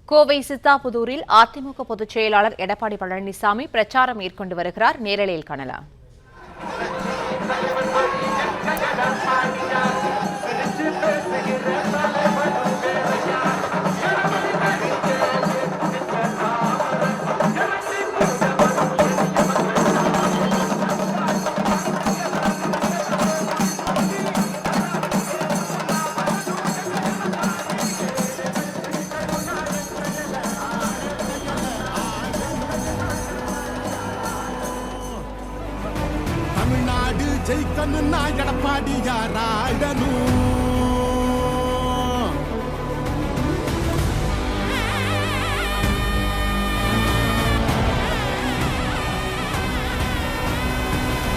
கோவை சித்தாபுதூரில் அதிமுக பொதுச் செயலாளர் எடப்பாடி பழனிசாமி பிரச்சாரம் மேற்கொண்டு வருகிறார். நேரலையில் காணலாம். தமிழ்நாடு ஜெயிக்கணும்னா எடப்பாடி யாராடணும்.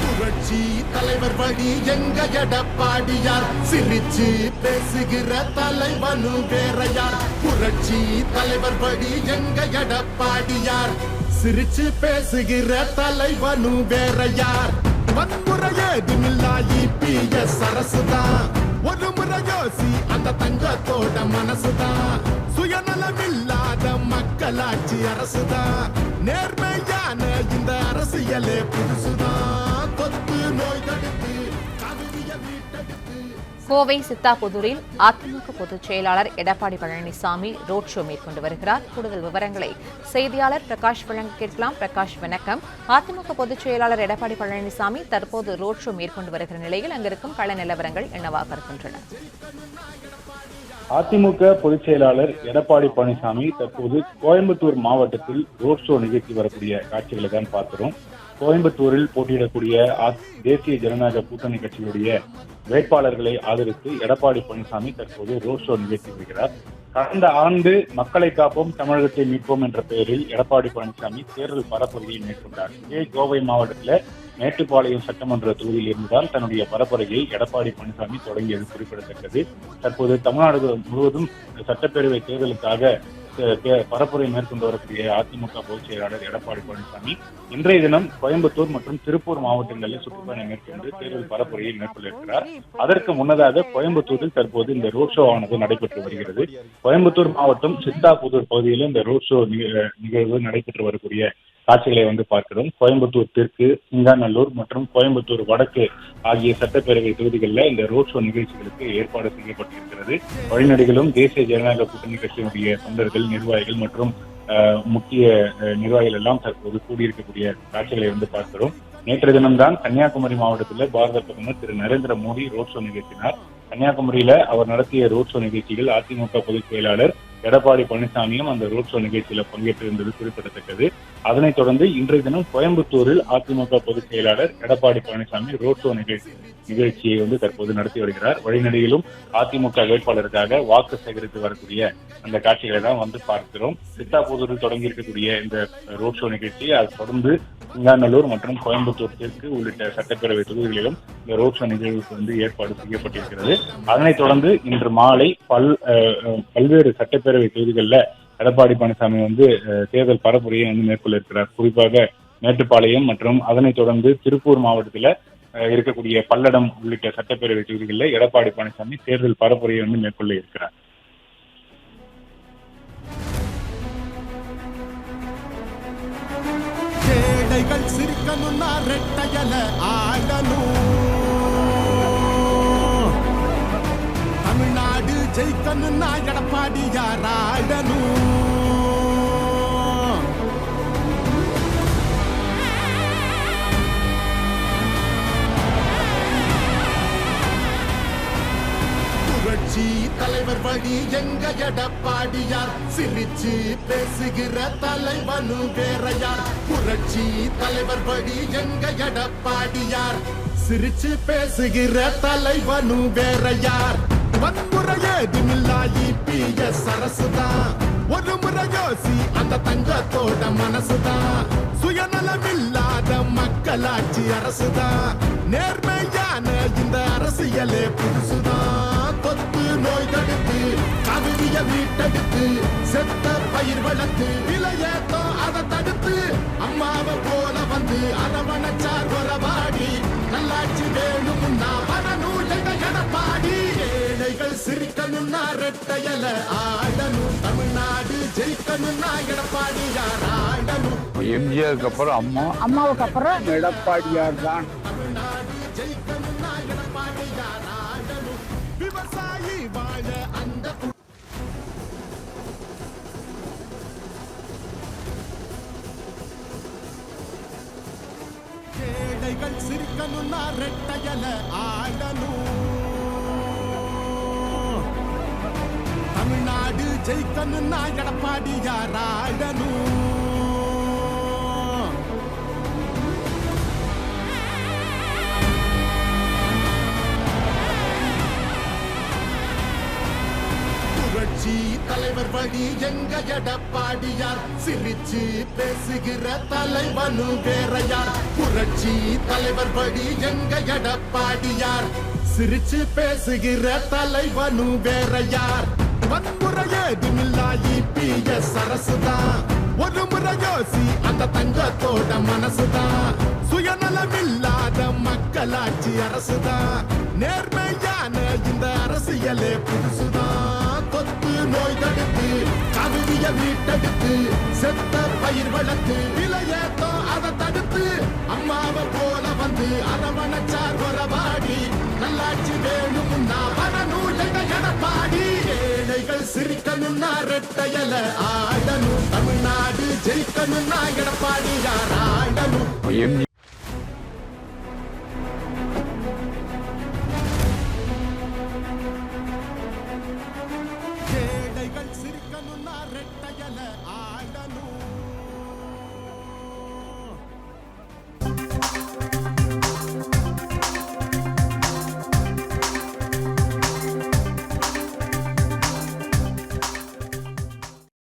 புரட்சி தலைவர் வழி எங்க எடப்பாடியார், சிரிச்சு பேசுகிற தலைவனு வேற யார். புரட்சி தலைவர் வழி எங்க எடப்பாடியார், சிரிச்சு பேசுகிற தலைவனு வேற யார். வன்முறையேதுமில்லா EPS அரசுதான், ஒரு முறை யோசி அந்த தங்கத்தோட மனசுதான். சுயநலமில்லாத மக்களாட்சி அரசுதான், நேர்மையான இந்த அரசியலே புதுசுதான். தொத்து நோய் தடுத்து கவிதைய வீட்டெடுத்து. கோவை சித்தாபுதூரில் அதிமுக பொதுச் செயலாளர் எடப்பாடி பழனிசாமி ரோட் ஷோ மேற்கொண்டு வருகிறார். கூடுதல் விவரங்களை செய்தியாளர் பிரகாஷ் வழங்க கேட்கலாம். பிரகாஷ், வணக்கம். அதிமுக பொதுச் செயலாளர் எடப்பாடி பழனிசாமி தற்போது ரோட் ஷோ மேற்கொண்டு வருகிற நிலையில் அங்கிருக்கும் கள நிலவரங்கள் என்னவாக இருக்கின்றன? அதிமுக பொதுச் செயலாளர் எடப்பாடி பழனிசாமி தற்போது கோயம்புத்தூர் மாவட்டத்தில் ரோட் ஷோ நிகழ்த்தி வரக்கூடிய காட்சிகளை தான் பார்க்கிறோம். கோயம்புத்தூரில் போட்டியிடக்கூடிய தேசிய ஜனநாயக கூட்டணி கட்சியுடைய வேட்பாளர்களை ஆதரித்து எடப்பாடி பழனிசாமி தற்போது ரோட் ஷோ நிகழ்த்தி வருகிறார். கடந்த ஆண்டு மக்களை காப்போம் தமிழகத்தை மீட்போம் என்ற பெயரில் எடப்பாடி பழனிசாமி தேர்தல் பரப்புரையை மேற்கொண்டார். இதே கோவை மாவட்டத்தில் மேட்டுப்பாளையம் சட்டமன்ற தொகுதியில் இருந்துதான் தன்னுடைய பரப்புரையை எடப்பாடி பழனிசாமி தொடங்கியது குறிப்பிடத்தக்கது. தற்போது தமிழ்நாடு முழுவதும் சட்டப்பேரவை தேர்தலுக்காக பரப்புரை மேற்கொண்டு வரக்கூடிய அதிமுக பொதுச் செயலாளர் எடப்பாடி பழனிசாமி இன்றைய தினம் கோயம்புத்தூர் மற்றும் திருப்பூர் மாவட்டங்களில் சுற்றுப்பயணம் மேற்கொண்டு தேர்தல் பரப்புரையை மேற்கொண்டிருக்கிறார். அதற்கு முன்னதாக கோயம்புத்தூரில் தற்போது இந்த ரோட் ஷோ ஆனது நடைபெற்று வருகிறது. கோயம்புத்தூர் மாவட்டம் சித்தாபுதூர் பகுதியில் இந்த ரோட் ஷோ நிகழ்வு நடைபெற்று வரக்கூடிய காட்சிகளை பார்க்கிறோம். கோயம்புத்தூர் தெற்கு, சிங்காநல்லூர் மற்றும் கோயம்புத்தூர் வடக்கு ஆகிய சட்டப்பேரவை தொகுதிகளில் இந்த ரோட் ஷோ நிகழ்ச்சிகளுக்கு ஏற்பாடு செய்யப்பட்டிருக்கிறது. வழிநடிகளும் தேசிய ஜனநாயக கூட்டணி கட்சியினுடைய தொண்டர்கள், நிர்வாகிகள் மற்றும் முக்கிய நிர்வாகிகள் எல்லாம் தற்போது கூடியிருக்கக்கூடிய காட்சிகளை பார்க்கிறோம். நேற்று தினம்தான் கன்னியாகுமரி மாவட்டத்தில் பாரத பிரதமர் திரு நரேந்திர மோடி ரோட் ஷோ நிகழ்த்தினார். கன்னியாகுமரியில அவர் நடத்திய ரோட் ஷோ நிகழ்ச்சிகள் அதிமுக பொதுச் செயலாளர் எடப்பாடி பழனிசாமியும் அந்த ரோட் ஷோ நிகழ்ச்சியில பங்கேற்றிருந்தது குறிப்பிடத்தக்கது. அதனைத் தொடர்ந்து இன்றைய தினம் கோயம்புத்தூரில் அதிமுக பொதுச் செயலாளர் எடப்பாடி பழனிசாமி ரோட் ஷோ நிகழ்ச்சியை தற்போது நடத்தி வருகிறார். வழிநடிகளும் அதிமுக வேட்பாளருக்காக வாக்கு சேகரித்து வரக்கூடிய அந்த காட்சிகளை தான் பார்க்கிறோம். சித்தாபுதூரில் தொடங்கி இருக்கக்கூடிய இந்த ரோட் ஷோ நிகழ்ச்சி அதை தொடர்ந்து சிங்காநல்லூர் மற்றும் கோயம்புத்தூர் தெற்கு உள்ளிட்ட சட்டப்பேரவை தொகுதிகளிலும் இந்த ரோட் ஷோ நிகழ்வுக்கு ஏற்பாடு செய்யப்பட்டிருக்கிறது. அதனைத் தொடர்ந்து இன்று மாலை பல்வேறு சட்டப்பேரவை தொகுதிகளில் எடப்பாடி பழனிசாமி தேர்தல் பரப்புரையை மேற்கொள்ள இருக்கிறார். குறிப்பாக மேட்டுப்பாளையம் மற்றும் அதனைத் தொடர்ந்து திருப்பூர் மாவட்டத்தில் இருக்கக்கூடிய பல்லடம் உள்ளிட்ட சட்டப்பேரவை தொகுதிகளில் எடப்பாடி பழனிசாமி தேர்தல் பரப்புரையை மேற்கொள்ள இருக்கிறார். சிரிக்கணும்னா ரெட்டையல ஆடணும். தமிழ்நாடு ஜெயிக்கணும்னா எடப்பாடி யாராடணும். புரட்சி தலைவர் வழி எங்க எடப்பாடியார், சிரிச்சு பேசுகிற தலைவனு வேற யார். புரட்சி தலைவர் வழி எங்க எடப்பாடியார், சிரிச்சு பேசுகிற தலைவனு வேற யார். வன்முறையேதுமில்லா EPS அரசுதான், ஒரு முறை யோசி அந்த தங்கத்தோட மனசுதான். சுயநலமில்லாத மக்களாட்சி அரசுதான், நேர்மையான இந்த அரசியலே புதுசுதான். தொத்து நோய் தடுத்து கவிதைய வீட்டெடுத்து செத்த பயிர் வளர்த்து விலையேத்தோ அதை தடுத்து அம்மாவை போல அரவணைச்சார் வரவாடி. நல்லாட்சி வேணும்னா வரணும் எங்க எடப்பாடி. ஏழைகள் சிரிக்கணும்னா ரெட்டையல ஆடணும். தமிழ்நாடு ஜெயிக்கணும்னா எடப்பாடியார் ஆளணும். எம்ஜிஆருக்கு அப்புறம் அம்மாவுக்கு அப்புறம் எடப்பாடியார் தான். தமிழ்நாடு ஜெயிக்கணும்னா எடப்பாடியார் ஆளணும். விவசாயி வாழ அந்த ஏழைகள் சிரிக்கணும்னா ரெட்டையல ஆளணும். தமிழ்நாடு ஜெயிக்கணும்னா எடப்பாடியார் ஆளணும். புரட்சி தலைவர் வழி எங்க எடப்பாடியார் சிரிச்சு பேசுகிற தலைவனு வேறையார். புரட்சி தலைவர் வழி எங்க எடப்பாடியார் சிரிச்சு பேசுகிற தலைவனு வேறையார். வன்முறை ஏதுமில்லா இபிஎஸ் அரசுதான். ஒரு முறை யோசி அந்த தங்கத்தோட மனசுதான். சுயநலமில்லாத மக்களாட்சி அரசுதான். நேர்மையான இந்த அரசியலே புதுசுதான். தொத்து நோய் தடுத்து கவிதிய வீட்டெடுத்து செத்த பயிர் வளர்த்து விலையேத்தோ அதை தடுத்து அம்மாவை போல வந்து அரவணைச்சார் வரவாடி. நல்லாட்சி வேணும்னா வரணும் எங்க எடப்பாடி. ஏழைகள் சிரிக்கணும்னா ரெட்டையல ஆடணும். தமிழ்நாடு ஜெயிக்கணும்னா எடப்பாடியார் ஆடணும். ஏழைகள் சிரிக்கணும்னா ரெட்டையல ஆடணும்.